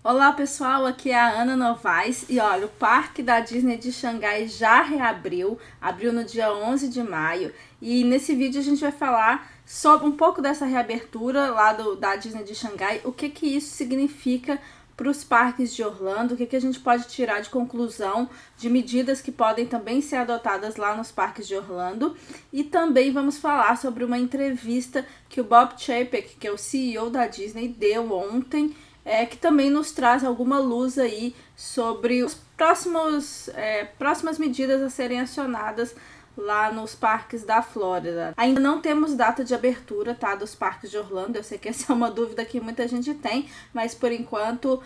Olá pessoal, aqui é a Ana Novaes e olha, o parque da Disney de Xangai já reabriu, abriu no dia 11 de maio e nesse vídeo a gente vai falar sobre um pouco dessa reabertura lá da Disney de Xangai, o que isso significa para os parques de Orlando, o que a gente pode tirar de conclusão de medidas que podem também ser adotadas lá nos parques de Orlando, e também vamos falar sobre uma entrevista que o Bob Chapek, que é o CEO da Disney, deu ontem, que também nos traz alguma luz aí sobre os próximas medidas a serem acionadas lá nos parques da Flórida. Ainda não temos data de abertura, tá, dos parques de Orlando. Eu sei que essa é uma dúvida que muita gente tem, mas por enquanto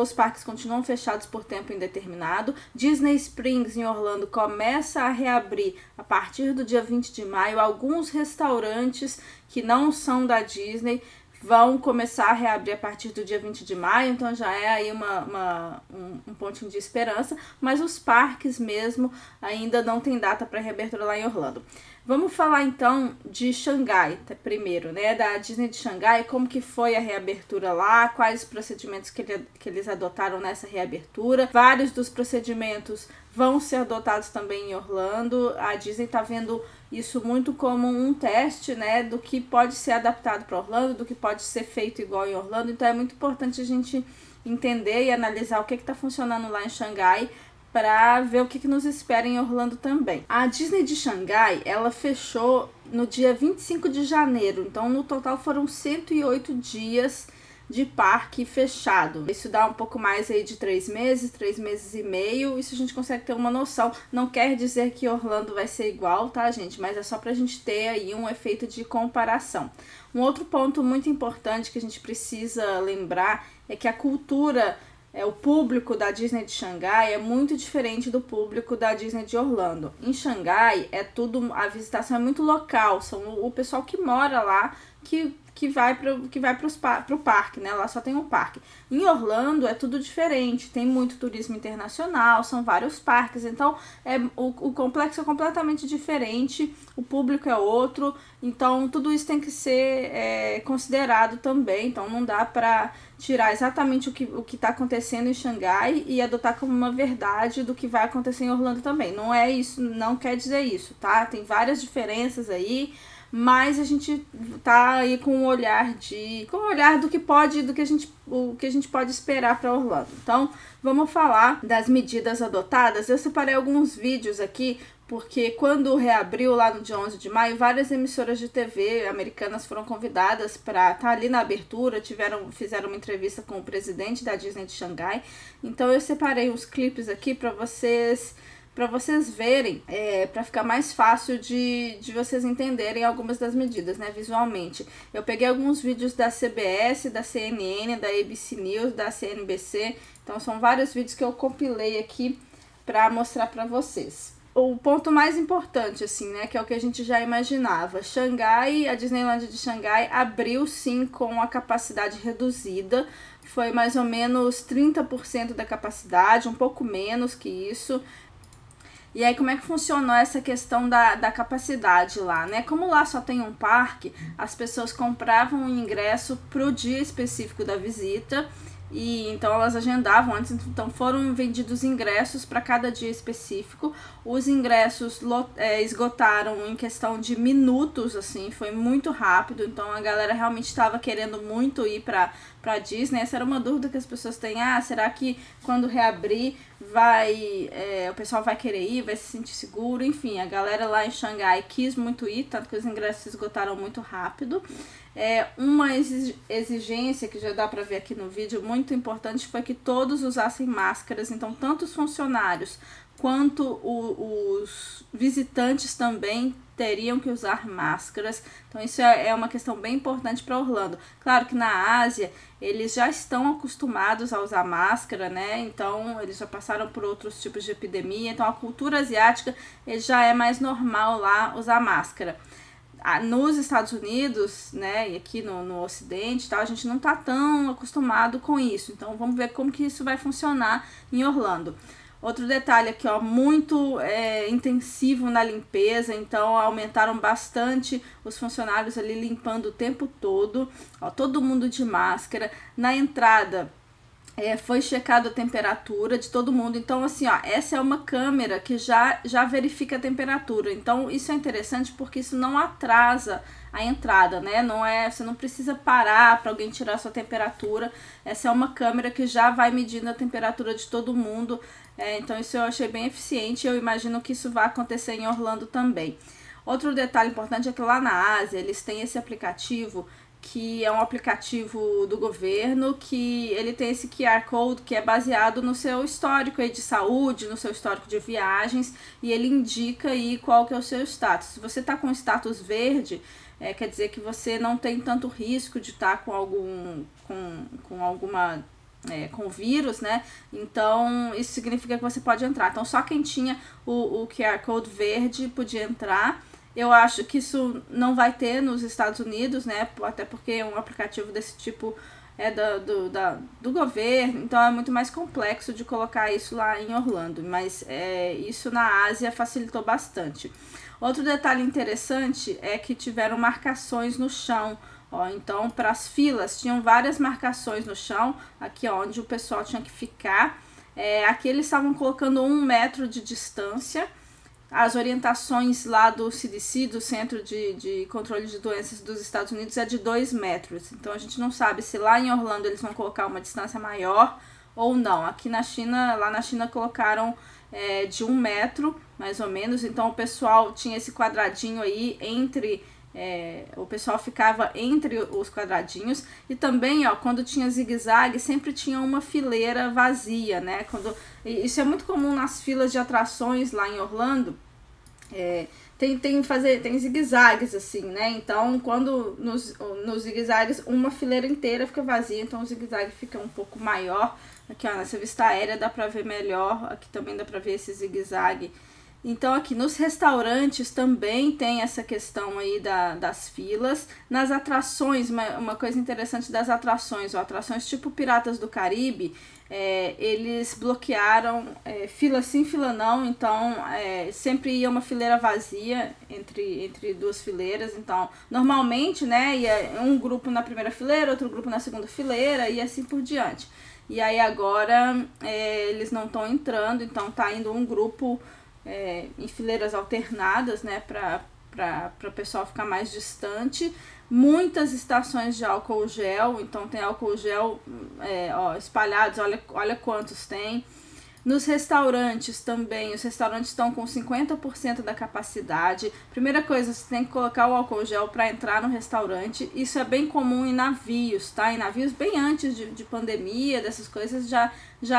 os parques continuam fechados por tempo indeterminado. Disney Springs em Orlando começa a reabrir a partir do dia 20 de maio. Alguns restaurantes que não são da Disney vão começar a reabrir a partir do dia 20 de maio, então já é aí um pontinho de esperança, mas os parques mesmo ainda não tem data para reabertura lá em Orlando. Vamos falar então de Xangai, primeiro, né, da Disney de Xangai, como que foi a reabertura lá, quais os procedimentos que eles adotaram nessa reabertura. Vários dos procedimentos vão ser adotados também em Orlando. A Disney está vendo isso muito como um teste, né, do que pode ser adaptado para Orlando, do que pode ser feito igual em Orlando. Então é muito importante a gente entender e analisar o que está funcionando lá em Xangai, para ver o que nos espera em Orlando também. A Disney de Xangai, ela fechou no dia 25 de janeiro, então no total foram 108 dias de parque fechado. Isso dá um pouco mais aí de 3 meses e meio, isso a gente consegue ter uma noção. Não quer dizer que Orlando vai ser igual, tá, gente? Mas é só pra gente ter aí um efeito de comparação. Um outro ponto muito importante que a gente precisa lembrar é que a cultura, o público da Disney de Xangai é muito diferente do público da Disney de Orlando. Em Xangai a visitação é muito local, são o pessoal que mora lá que vai para o parque, né? Lá só tem um parque. Em Orlando é tudo diferente, tem muito turismo internacional, são vários parques, então o complexo é completamente diferente, o público é outro, então tudo isso tem que ser considerado também. Então não dá para tirar exatamente o que está acontecendo em Xangai e adotar como uma verdade do que vai acontecer em Orlando também. Não é isso, não quer dizer isso, tá? Tem várias diferenças aí, mas a gente tá aí com um olhar do que a gente pode esperar para Orlando. Então, vamos falar das medidas adotadas. Eu separei alguns vídeos aqui, porque quando reabriu lá no dia 11 de maio, várias emissoras de TV americanas foram convidadas para estar ali na abertura, fizeram uma entrevista com o presidente da Disney de Xangai. Então eu separei uns clipes aqui para vocês verem, para ficar mais fácil de vocês entenderem algumas das medidas, né, visualmente. Eu peguei alguns vídeos da CBS, da CNN, da ABC News, da CNBC, então são vários vídeos que eu compilei aqui para mostrar para vocês. O ponto mais importante, assim, né, que é o que a gente já imaginava, Xangai, a Disneyland de Xangai abriu sim com a capacidade reduzida, foi mais ou menos 30% da capacidade, um pouco menos que isso. E aí, como é que funcionou essa questão da capacidade lá, né? Como lá só tem um parque, as pessoas compravam o ingresso pro dia específico da visita, e então elas agendavam antes, então foram vendidos ingressos para cada dia específico. Os ingressos esgotaram em questão de minutos, assim, foi muito rápido, então a galera realmente estava querendo muito ir para Disney. Essa era uma dúvida que as pessoas têm: será que quando reabrir o pessoal vai querer ir, vai se sentir seguro? Enfim, a galera lá em Xangai quis muito ir, tanto que os ingressos esgotaram muito rápido. Uma exigência que já dá para ver aqui no vídeo, muito importante, foi que todos usassem máscaras, então tanto os funcionários quanto os visitantes também teriam que usar máscaras. Então isso é uma questão bem importante para Orlando. Claro que na Ásia eles já estão acostumados a usar máscara, né? Então eles já passaram por outros tipos de epidemia, então a cultura asiática já é mais normal lá usar máscara. Nos Estados Unidos, né, e aqui no Ocidente, a gente não está tão acostumado com isso. Então vamos ver como que isso vai funcionar em Orlando. Outro detalhe aqui, muito intensivo na limpeza, então aumentaram bastante os funcionários ali limpando o tempo todo, todo mundo de máscara. Na entrada Foi checado a temperatura de todo mundo. Então, assim, ó, essa é uma câmera que já verifica a temperatura. Então, isso é interessante porque isso não atrasa a entrada, né? Você não precisa parar para alguém tirar a sua temperatura. Essa é uma câmera que já vai medindo a temperatura de todo mundo. Então, isso eu achei bem eficiente. Eu imagino que isso vai acontecer em Orlando também. Outro detalhe importante é que lá na Ásia, eles têm esse aplicativo que é um aplicativo do governo, que ele tem esse QR Code que é baseado no seu histórico aí de saúde, no seu histórico de viagens, e ele indica aí qual que é o seu status. Se você está com status verde, quer dizer que você não tem tanto risco de estar com com vírus, né? Então, isso significa que você pode entrar. Então, só quem tinha o QR Code verde podia entrar. Eu acho que isso não vai ter nos Estados Unidos, né? Até porque um aplicativo desse tipo é do governo, então é muito mais complexo de colocar isso lá em Orlando. Mas isso na Ásia facilitou bastante. Outro detalhe interessante é que tiveram marcações no chão. Então, para as filas, tinham várias marcações no chão, aqui onde o pessoal tinha que ficar. Aqui eles estavam colocando 1 metro de distância. As orientações lá do CDC, do Centro de Controle de Doenças dos Estados Unidos, é de 2 metros. Então, a gente não sabe se lá em Orlando eles vão colocar uma distância maior ou não. Aqui na China, lá na China colocaram de 1 metro, mais ou menos. Então, o pessoal tinha esse quadradinho aí entre... o pessoal ficava entre os quadradinhos. E também, quando tinha zigue-zague, sempre tinha uma fileira vazia, né? Isso é muito comum nas filas de atrações lá em Orlando. Tem zigue-zagues, assim, né? Então, quando nos zigue-zagues, uma fileira inteira fica vazia, então o zigue-zague fica um pouco maior. Aqui, nessa vista aérea dá pra ver melhor. Aqui também dá pra ver esse zigue-zague. Então, aqui nos restaurantes também tem essa questão aí das filas. Nas atrações, uma coisa interessante das atrações, atrações tipo Piratas do Caribe, eles bloquearam fila sim, fila não. Então, sempre ia uma fileira vazia entre duas fileiras. Então, normalmente, né, ia um grupo na primeira fileira, outro grupo na segunda fileira e assim por diante. E aí agora eles não estão entrando, então tá indo um grupo... em fileiras alternadas, né, para o pessoal ficar mais distante. Muitas estações de álcool gel, então tem álcool gel espalhados, olha quantos tem. Nos restaurantes também, os restaurantes estão com 50% da capacidade. Primeira coisa, você tem que colocar o álcool gel para entrar no restaurante. Isso é bem comum em navios, tá? Em navios bem antes de pandemia, dessas coisas, já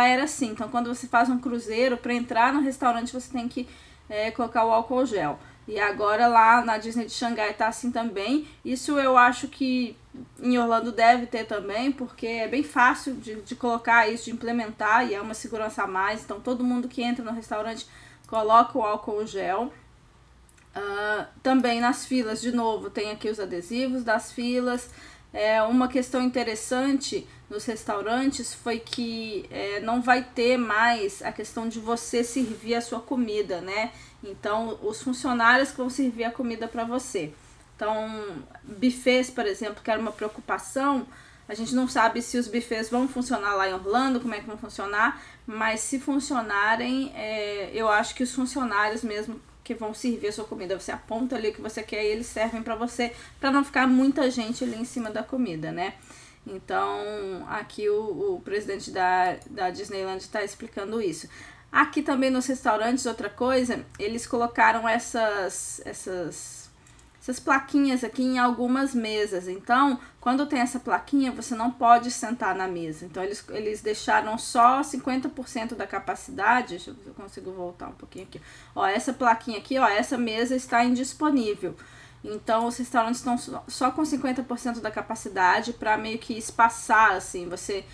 era assim. Então, quando você faz um cruzeiro, para entrar no restaurante, você tem que colocar o álcool gel. E agora lá na Disney de Xangai tá assim também. Isso eu acho que em Orlando deve ter também, porque é bem fácil de colocar isso, de implementar, e é uma segurança a mais. Então todo mundo que entra no restaurante coloca o álcool gel. Também nas filas, de novo, tem aqui os adesivos das filas. Uma questão interessante nos restaurantes foi que não vai ter mais a questão de você servir a sua comida, né? Então, os funcionários que vão servir a comida para você. Então, buffets, por exemplo, que era uma preocupação, a gente não sabe se os buffets vão funcionar lá em Orlando, como é que vão funcionar, mas se funcionarem, eu acho que os funcionários mesmo que vão servir a sua comida, você aponta ali o que você quer e eles servem para você, para não ficar muita gente ali em cima da comida, né? Então, aqui o presidente da Disneyland está explicando isso. Aqui também nos restaurantes, outra coisa, eles colocaram essas plaquinhas aqui em algumas mesas. Então, quando tem essa plaquinha, você não pode sentar na mesa. Então, eles deixaram só 50% da capacidade. Deixa eu ver se eu consigo voltar um pouquinho aqui. Essa plaquinha aqui, essa mesa está indisponível. Então, os restaurantes estão só com 50% da capacidade para meio que espaçar, assim, você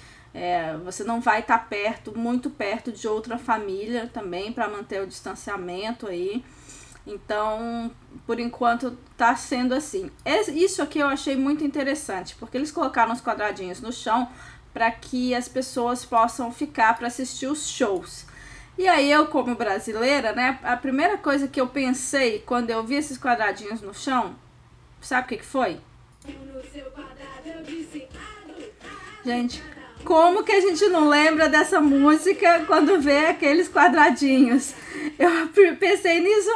não vai estar muito perto de outra família também, para manter o distanciamento aí. Então, por enquanto, tá sendo assim. Isso aqui eu achei muito interessante, porque eles colocaram os quadradinhos no chão para que as pessoas possam ficar para assistir os shows. E aí eu, como brasileira, né, a primeira coisa que eu pensei quando eu vi esses quadradinhos no chão, sabe o que foi? Gente, como que a gente não lembra dessa música quando vê aqueles quadradinhos? Eu pensei nisso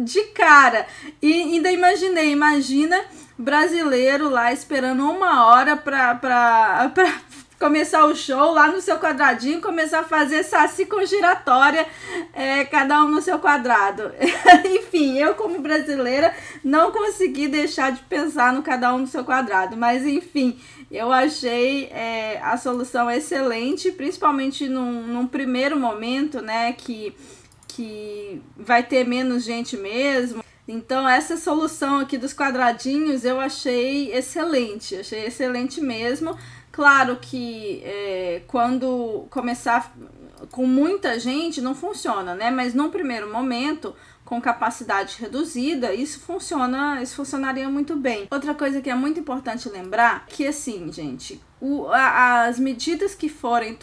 de cara. E ainda imagina brasileiro lá esperando 1 hora pra começar o show lá no seu quadradinho, começar a fazer saci com giratória, cada um no seu quadrado. Enfim, eu como brasileira não consegui deixar de pensar no cada um no seu quadrado, mas enfim, eu achei a solução excelente, principalmente num primeiro momento, né, que vai ter menos gente mesmo. Então essa solução aqui dos quadradinhos eu achei excelente mesmo. Claro que quando começar com muita gente não funciona, né? Mas num primeiro momento, com capacidade reduzida, isso funcionaria muito bem. Outra coisa que é muito importante lembrar, que assim, gente, as medidas que forem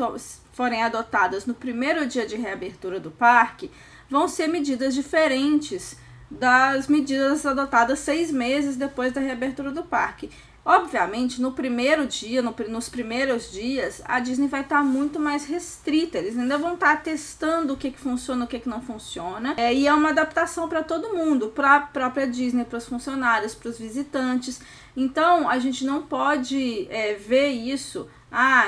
adotadas no primeiro dia de reabertura do parque vão ser medidas diferentes das medidas adotadas 6 meses depois da reabertura do parque. Obviamente, no primeiro dia, nos primeiros dias, a Disney vai estar muito mais restrita. Eles ainda vão estar testando o que funciona, o que não funciona. E é uma adaptação para todo mundo, para a própria Disney, para os funcionários, para os visitantes. Então, a gente não pode ver isso,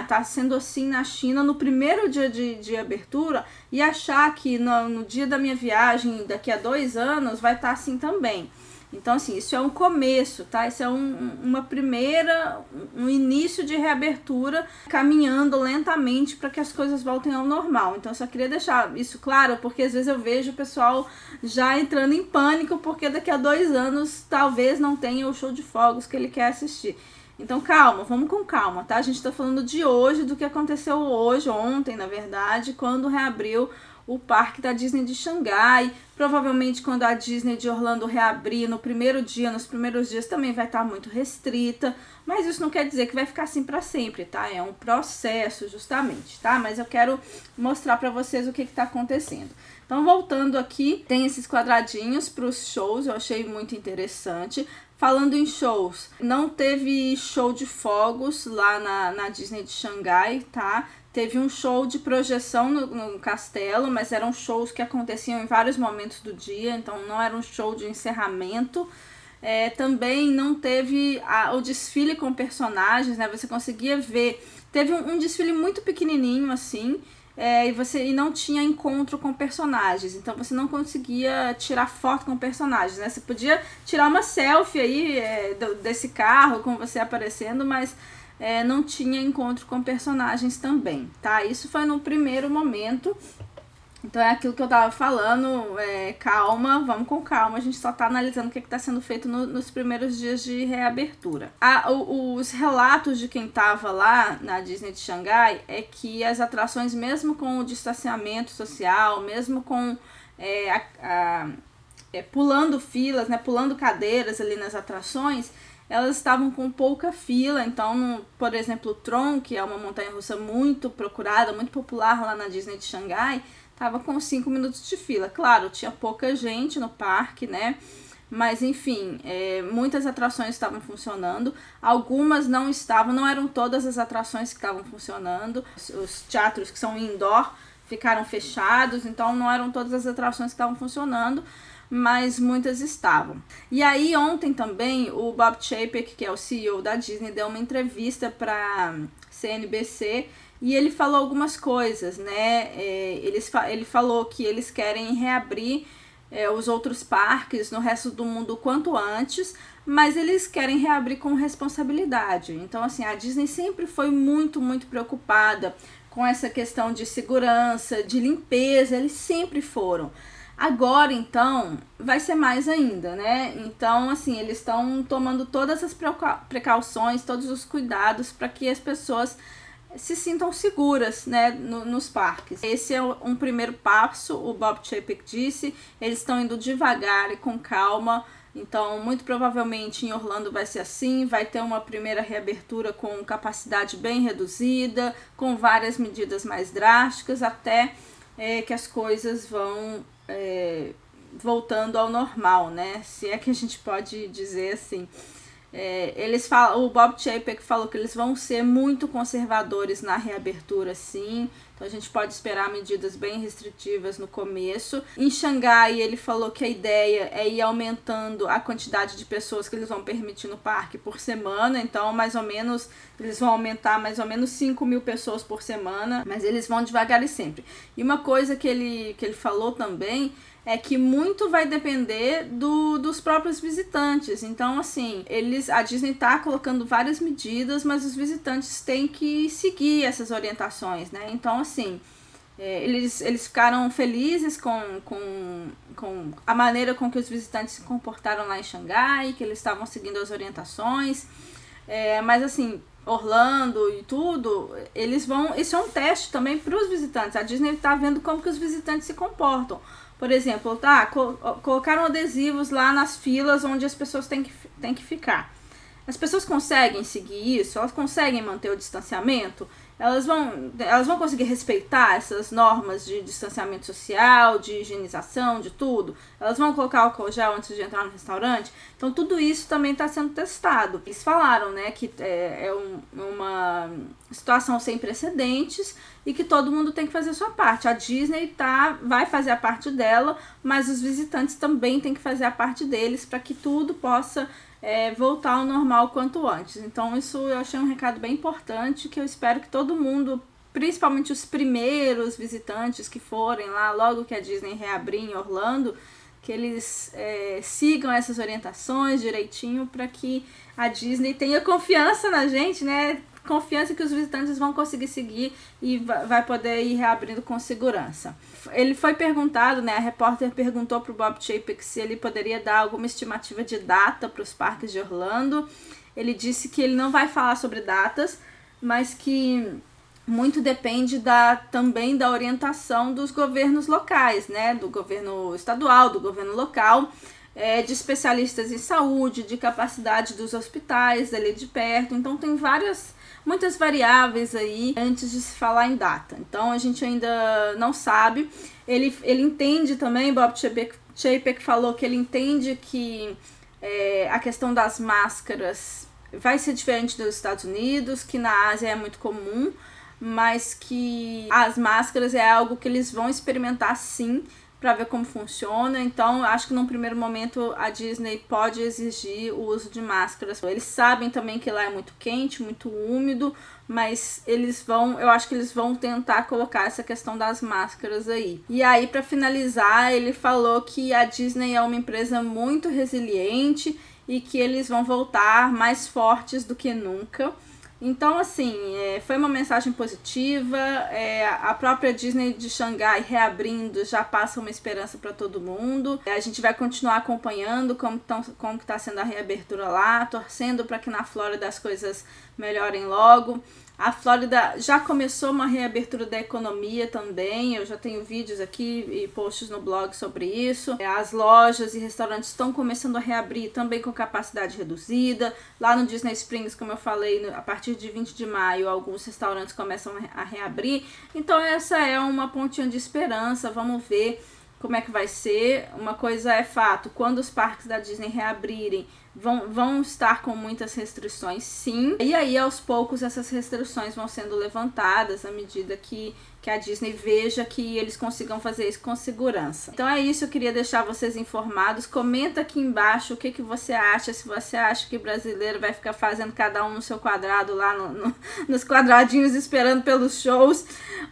tá sendo assim na China no primeiro dia de abertura e achar que no dia da minha viagem, daqui a 2 anos, vai estar assim também. Então, assim, isso é um começo, tá? Isso é um início de reabertura, caminhando lentamente para que as coisas voltem ao normal. Então, eu só queria deixar isso claro, porque às vezes eu vejo o pessoal já entrando em pânico, porque daqui a 2 anos talvez não tenha o show de fogos que ele quer assistir. Então, calma, vamos com calma, tá? A gente tá falando de hoje, do que aconteceu ontem, na verdade, quando reabriu o parque da Disney de Xangai. Provavelmente quando a Disney de Orlando reabrir nos primeiros dias também vai estar muito restrita, mas isso não quer dizer que vai ficar assim para sempre, tá? É um processo justamente, tá? Mas eu quero mostrar para vocês o que está acontecendo. Então, voltando aqui, tem esses quadradinhos para os shows, eu achei muito interessante. Falando em shows, não teve show de fogos lá na Disney de Xangai, tá? Teve um show de projeção no castelo, mas eram shows que aconteciam em vários momentos do dia, então não era um show de encerramento. Também não teve o desfile com personagens, né? Você conseguia ver. Teve um desfile muito pequenininho, assim, e não tinha encontro com personagens, então você não conseguia tirar foto com personagens, né? Você podia tirar uma selfie aí desse carro com você aparecendo, mas não tinha encontro com personagens também, tá? Isso foi no primeiro momento. Então é aquilo que eu tava falando, calma, vamos com calma, a gente só tá analisando o que tá sendo feito nos primeiros dias de reabertura. Os relatos de quem tava lá na Disney de Xangai é que as atrações, mesmo com o distanciamento social, mesmo com pulando filas, né, pulando cadeiras ali nas atrações, elas estavam com pouca fila. Então, por exemplo, o Tron, que é uma montanha-russa muito procurada, muito popular lá na Disney de Xangai, estava com 5 minutos de fila. Claro, tinha pouca gente no parque, né? Mas, enfim, muitas atrações estavam funcionando. Algumas não estavam, não eram todas as atrações que estavam funcionando. Os teatros que são indoor ficaram fechados, então não eram todas as atrações que estavam funcionando, mas muitas estavam. E aí ontem também o Bob Chapek, que é o CEO da Disney, deu uma entrevista para CNBC e ele falou algumas coisas, né? Ele falou que eles querem reabrir os outros parques no resto do mundo o quanto antes, mas eles querem reabrir com responsabilidade. Então, assim, a Disney sempre foi muito, muito preocupada com essa questão de segurança, de limpeza, eles sempre foram. Agora, então, vai ser mais ainda, né? Então, assim, eles estão tomando todas as precauções, todos os cuidados para que as pessoas se sintam seguras, né, nos parques. Esse é um primeiro passo, o Bob Chapek disse, eles estão indo devagar e com calma. Então, muito provavelmente em Orlando vai ser assim, vai ter uma primeira reabertura com capacidade bem reduzida, com várias medidas mais drásticas, até que as coisas vão voltando ao normal, né? Se é que a gente pode dizer assim. O Bob Chapek falou que eles vão ser muito conservadores na reabertura, sim. Então a gente pode esperar medidas bem restritivas no começo. Em Xangai, ele falou que a ideia é ir aumentando a quantidade de pessoas que eles vão permitir no parque por semana. Então, mais ou menos, eles vão aumentar mais ou menos 5.000 pessoas por semana, mas eles vão devagar e sempre. E uma coisa que ele falou também é que muito vai depender dos próprios visitantes. Então, assim, a Disney tá colocando várias medidas, mas os visitantes têm que seguir essas orientações, né? Então, assim, eles ficaram felizes com a maneira com que os visitantes se comportaram lá em Xangai, que eles estavam seguindo as orientações, mas, assim, Orlando e tudo, isso é um teste também para os visitantes. A Disney tá vendo como que os visitantes se comportam. Por exemplo, colocaram adesivos lá nas filas onde as pessoas têm que ficar. As pessoas conseguem seguir isso? Elas conseguem manter o distanciamento? Elas vão conseguir respeitar essas normas de distanciamento social, de higienização, de tudo? Elas vão colocar álcool gel antes de entrar no restaurante? Então, tudo isso também está sendo testado. Eles falaram, né, que uma situação sem precedentes e que todo mundo tem que fazer a sua parte. A Disney vai fazer a parte dela, mas os visitantes também têm que fazer a parte deles para que tudo possa voltar ao normal quanto antes. Então isso eu achei um recado bem importante, que eu espero que todo mundo, principalmente os primeiros visitantes que forem lá logo que a Disney reabrir em Orlando, que eles sigam essas orientações direitinho para que a Disney tenha confiança na gente, né? Confiança que os visitantes vão conseguir seguir e vai poder ir reabrindo com segurança. Ele foi perguntado, né, a repórter perguntou para o Bob Chapek se ele poderia dar alguma estimativa de data para os parques de Orlando. Ele disse que ele não vai falar sobre datas, mas que muito depende também da orientação dos governos locais, né, do governo estadual, do governo local, de especialistas em saúde, de capacidade dos hospitais ali de perto. Então tem muitas variáveis aí antes de se falar em data. Então a gente ainda não sabe. Ele entende também, Bob Chapek falou que ele entende que a questão das máscaras vai ser diferente dos Estados Unidos, que na Ásia é muito comum, mas que as máscaras é algo que eles vão experimentar sim, para ver como funciona. Então, acho que num primeiro momento a Disney pode exigir o uso de máscaras. Eles sabem também que lá é muito quente, muito úmido, mas eu acho que eles vão tentar colocar essa questão das máscaras aí. E aí, para finalizar, ele falou que a Disney é uma empresa muito resiliente e que eles vão voltar mais fortes do que nunca. Então, assim, foi uma mensagem positiva. A própria Disney de Xangai reabrindo já passa uma esperança para todo mundo. A gente vai continuar acompanhando como que está sendo a reabertura lá, torcendo para que na Flórida as coisas melhorem logo. A Flórida já começou uma reabertura da economia também, eu já tenho vídeos aqui e posts no blog sobre isso. As lojas e restaurantes estão começando a reabrir também com capacidade reduzida. Lá no Disney Springs, como eu falei, a partir de 20 de maio, alguns restaurantes começam a reabrir. Então essa é uma pontinha de esperança, vamos ver como é que vai ser. Uma coisa é fato, quando os parques da Disney reabrirem, vão estar com muitas restrições, sim. E aí, aos poucos, essas restrições vão sendo levantadas à medida que a Disney veja que eles consigam fazer isso com segurança. Então é isso, eu queria deixar vocês informados. Comenta aqui embaixo o que você acha, se você acha que brasileiro vai ficar fazendo cada um no seu quadrado lá nos quadradinhos esperando pelos shows,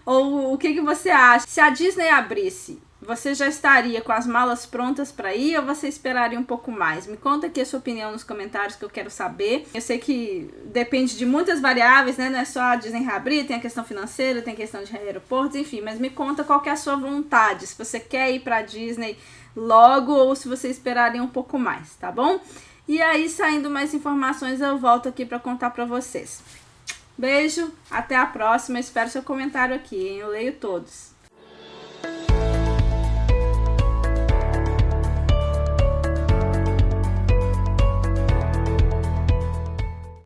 ou o que você acha. Se a Disney abrisse, você já estaria com as malas prontas para ir ou você esperaria um pouco mais? Me conta aqui a sua opinião nos comentários, que eu quero saber. Eu sei que depende de muitas variáveis, né? Não é só a Disney reabrir, tem a questão financeira, tem a questão de aeroportos, enfim. Mas me conta qual que é a sua vontade, se você quer ir para a Disney logo ou se você esperaria um pouco mais, tá bom? E aí, saindo mais informações, eu volto aqui para contar para vocês. Beijo, até a próxima. Espero seu comentário aqui, hein? Eu leio todos.